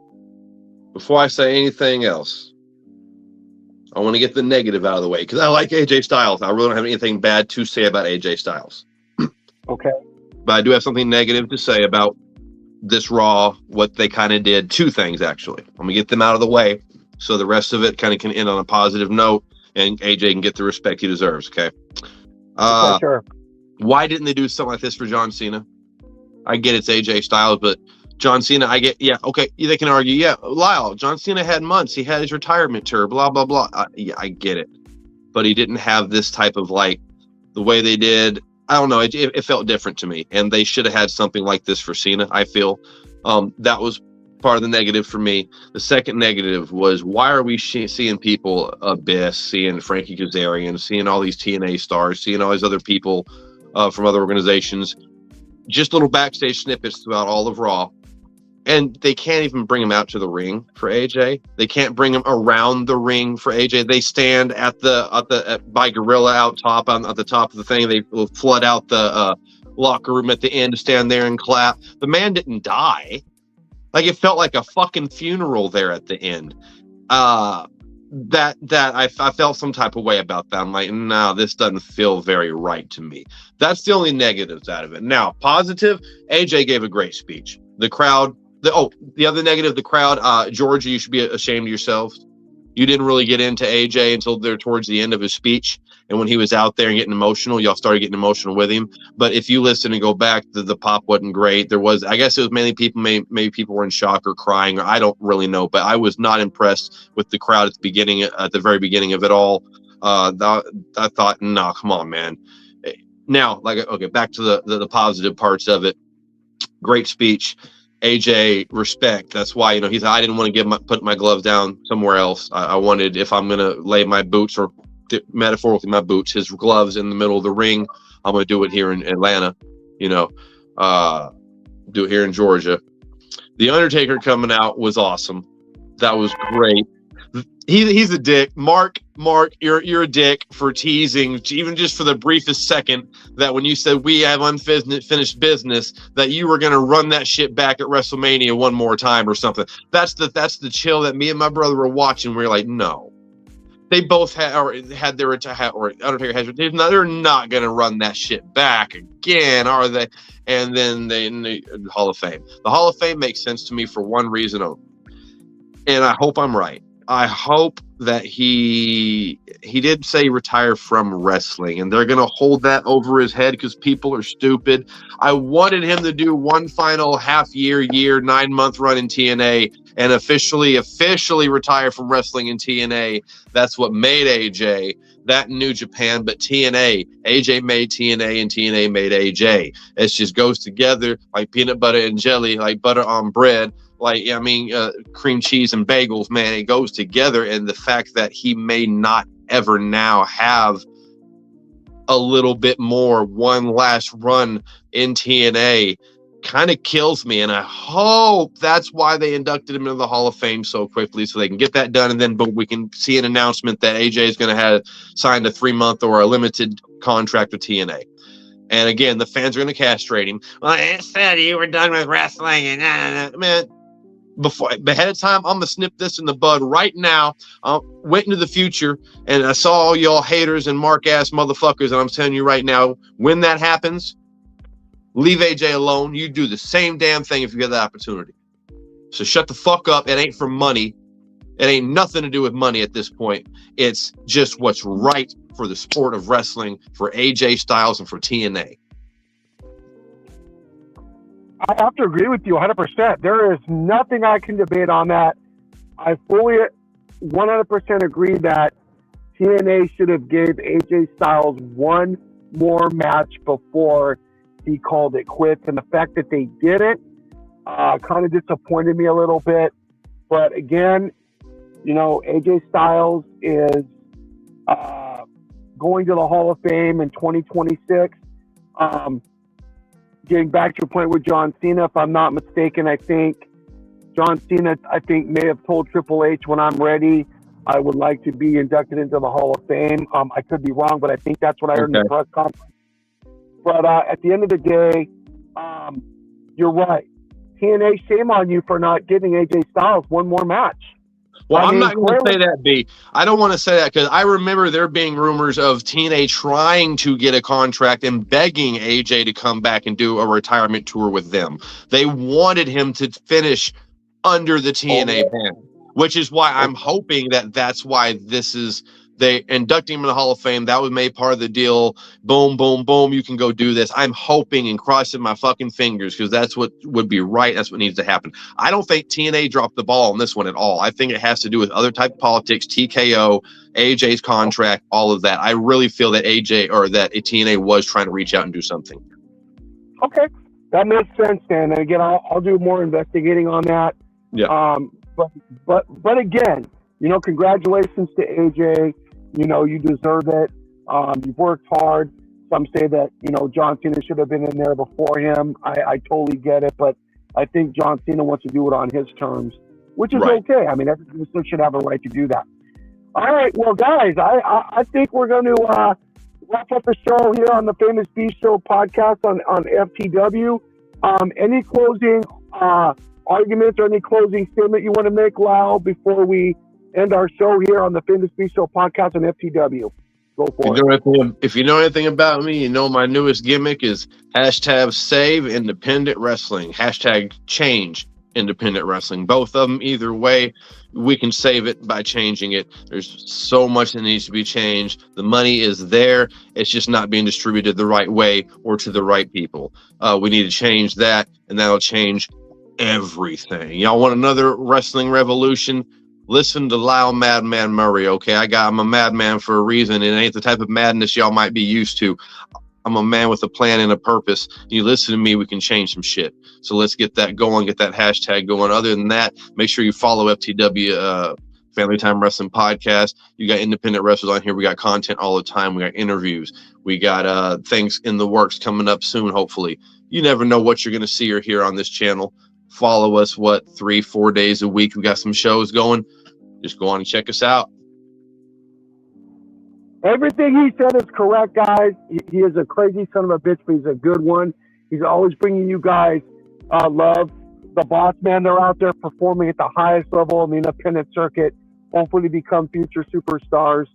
Before I say anything else, I want to get the negative out of the way, because I like AJ Styles. I really don't have anything bad to say about AJ Styles. Okay. But I do have something negative to say about this Raw, what they kind of did. Two things, actually. I'm going to get them out of the way. so the rest of it kind of can end on a positive note, and AJ can get the respect he deserves. Okay. For sure. Why didn't they do something like this for John Cena? I get it's AJ Styles, but John Cena, I get, yeah, okay, they can argue, yeah, Lyle, John Cena had months, he had his retirement tour, blah, blah, blah. Yeah, I get it. But he didn't have this type of, like, the way they did. I don't know, it felt different to me, and they should have had something like this for Cena, I feel. That was part of the negative for me. The second negative was, why are we seeing people, Abyss, seeing Frankie Kazarian, seeing all these TNA stars, seeing all these other people from other organizations, just little backstage snippets throughout all of Raw. And they can't even bring him out to the ring for AJ. They can't bring him around the ring for AJ. They stand by Gorilla out top at the top of the thing. They will flood out the locker room at the end to stand there and clap. The man didn't die. Like, it felt like a fucking funeral there at the end. I felt some type of way about that. I'm like, no, this doesn't feel very right to me. That's the only negatives out of it. Now, positive, AJ gave a great speech. The crowd. The other negative, the crowd, Georgia, you should be ashamed of yourself. You didn't really get into AJ until there towards the end of his speech. And when he was out there and getting emotional, y'all started getting emotional with him. But if you listen and go back, the pop wasn't great. I guess it was mainly people, maybe people were in shock or crying, or I don't really know. But I was not impressed with the crowd at the very beginning of it all. I thought, no, come on, man. Now, okay, back to the positive parts of it. Great speech. AJ, respect. That's why, he said, I didn't want to put my gloves down somewhere else. I wanted, if I'm going to lay my boots, or metaphorically my boots, his gloves in the middle of the ring, I'm going to do it here in Atlanta, do it here in Georgia. The Undertaker coming out was awesome. That was great. He's a dick. Mark, you're a dick for teasing, even just for the briefest second, that when you said we have unfinished business, that you were going to run that shit back at WrestleMania one more time or something. That's the chill that me and my brother were watching. We were like, no. They both had their Undertaker has. They're not going to run that shit back again, are they? And then in the Hall of Fame. The Hall of Fame makes sense to me for one reason only, and I hope I'm right. I hope that he did say retire from wrestling, and they're going to hold that over his head because people are stupid. I wanted him to do one final half-year, 9-month run in TNA and officially retire from wrestling in TNA. That's what made AJ. That in New Japan, but TNA, AJ made TNA and TNA made AJ. It just goes together like peanut butter and jelly, like butter on bread. Cream cheese and bagels, man, it goes together. And the fact that he may not ever now have a little bit more, one last run in TNA, kind of kills me. And I hope that's why they inducted him into the Hall of Fame so quickly, so they can get that done. And then we can see an announcement that AJ is going to have signed a 3-month or a limited contract with TNA. And again, the fans are going to castrate him. Well, it said you were done with wrestling, and man. Ahead of time, I'm gonna snip this in the bud right now. Went into the future, and I saw all y'all haters and mark ass motherfuckers, and I'm telling you right now, when that happens, leave AJ alone. You do the same damn thing if you get the opportunity. So shut the fuck up. It ain't for money. It ain't nothing to do with money at this point. It's just what's right for the sport of wrestling, for AJ Styles, and for TNA. I have to agree with you 100%. There is nothing I can debate on that. I fully 100% agree that TNA should have gave AJ Styles one more match before he called it quits. And the fact that they didn't kind of disappointed me a little bit. But again, AJ Styles is going to the Hall of Fame in 2026. Getting back to your point with John Cena, if I'm not mistaken, I think John Cena, may have told Triple H, when I'm ready, I would like to be inducted into the Hall of Fame. I could be wrong, but I think that's what I heard in the press conference. But at the end of the day, you're right. TNA, shame on you for not giving AJ Styles one more match. Well, I'm not going to say that, B. I don't want to say that because I remember there being rumors of TNA trying to get a contract and begging AJ to come back and do a retirement tour with them. They wanted him to finish under the TNA banner. which is why I'm hoping that that's why this is. They inducting him in the Hall of Fame. That was made part of the deal. Boom, boom, boom. You can go do this. I'm hoping and crossing my fucking fingers because that's what would be right. That's what needs to happen. I don't think TNA dropped the ball on this one at all. I think it has to do with other type of politics, TKO, AJ's contract, all of that. I really feel that AJ or that TNA was trying to reach out and do something. Okay. That makes sense, Dan. And again, I'll do more investigating on that. Yeah. But again, you know, congratulations to AJ. You know, you deserve it. You've worked hard. Some say that, you know, John Cena should have been in there before him. I totally get it, but I think John Cena wants to do it on his terms, which is okay. I mean, every person should have a right to do that. All right, well, guys, I think we're going to wrap up the show here on the Famous Beast Show podcast on FTW. Any closing arguments or any closing statement you want to make, Lyle, before we end our show here on the Famous Beast Show podcast on FTW? Go for it. If you know anything about me, you know my newest gimmick is hashtag save independent wrestling, hashtag change independent wrestling. Both of them, either way, we can save it by changing it. There's so much that needs to be changed. The money is there. It's just not being distributed the right way or to the right people. We need to change that, and that'll change everything. Y'all want another wrestling revolution? Listen to Lyle Madman Murray, okay? I'm a madman for a reason. It ain't the type of madness y'all might be used to. I'm a man with a plan and a purpose. You listen to me, we can change some shit. So let's get that going, get that hashtag going. Other than that, make sure you follow FTW Family Time Wrestling Podcast. You got independent wrestlers on here. We got content all the time. We got interviews. We got things in the works coming up soon, hopefully. You never know what you're going to see or hear on this channel. Follow us, 3-4 days a week. We got some shows going. Just go on and check us out. Everything he said is correct, guys. He is a crazy son of a bitch, but he's a good one. He's always bringing you guys love. The Boss Man, they're out there performing at the highest level in the independent circuit, hopefully become future superstars.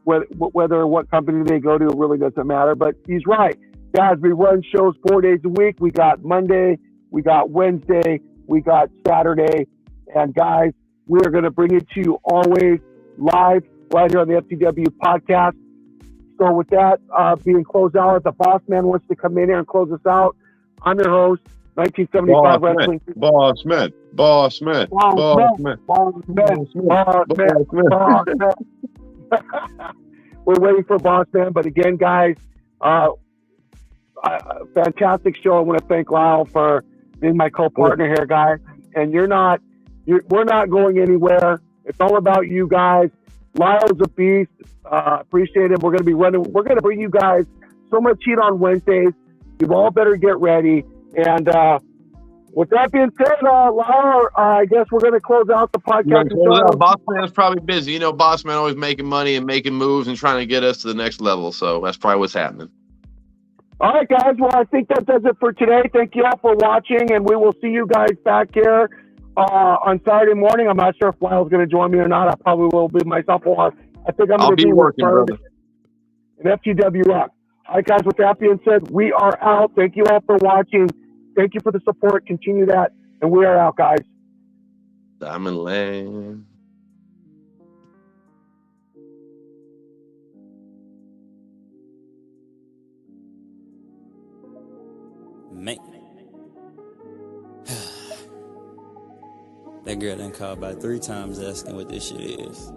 Whether what company they go to, it really doesn't matter. But he's right. Guys, we run shows 4 days a week. We got Monday, we got Wednesday, we got Saturday. And guys, we are going to bring it to you always live right here on the FTW podcast. So with that being closed out, the Boss Man wants to come in here and close us out. I'm your host, 1975 Wrestling. Boss Man. We're waiting for Boss Man, but again, guys, fantastic show. I want to thank Lyle for being my co-partner here, guys. And we're not going anywhere. It's all about you guys. Lyle's a beast. Appreciate it. We're going to bring you guys so much heat on Wednesdays. You all better get ready. And with that being said, Lyle, I guess we're going to close out the podcast. Boss Man's probably busy. You know, Boss Man always making money and making moves and trying to get us to the next level. So that's probably what's happening. All right, guys. Well, I think that does it for today. Thank you all for watching, and we will see you guys back here on Saturday morning. I'm not sure if Lyle's going to join me or not. I probably will be myself. I think I'm going to be working, brother. And FTW Rock. All right, guys. With that being said, we are out. Thank you all for watching. Thank you for the support. Continue that, and we are out, guys. Diamond Lane. Man. That girl done called about 3 times asking what this shit is.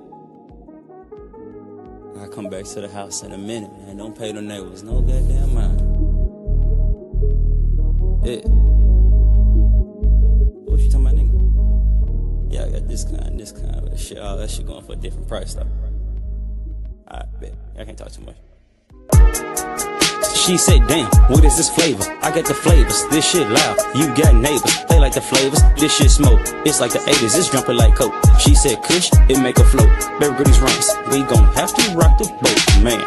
I'll come back to the house in a minute, man. Don't pay the neighbors no goddamn mind. Yeah. What you talking about, nigga? Yeah, I got this kind of shit. All that shit going for a different price, though. Alright, bet. I can't talk too much. She said, damn, what is this flavor? I got the flavors, this shit loud. You got neighbors, they like the flavors. This shit smoke, it's like the 80s, it's jumping like coke. She said, Kush, it make a float. Beverly Hills Ranks, we gon' have to rock the boat, man.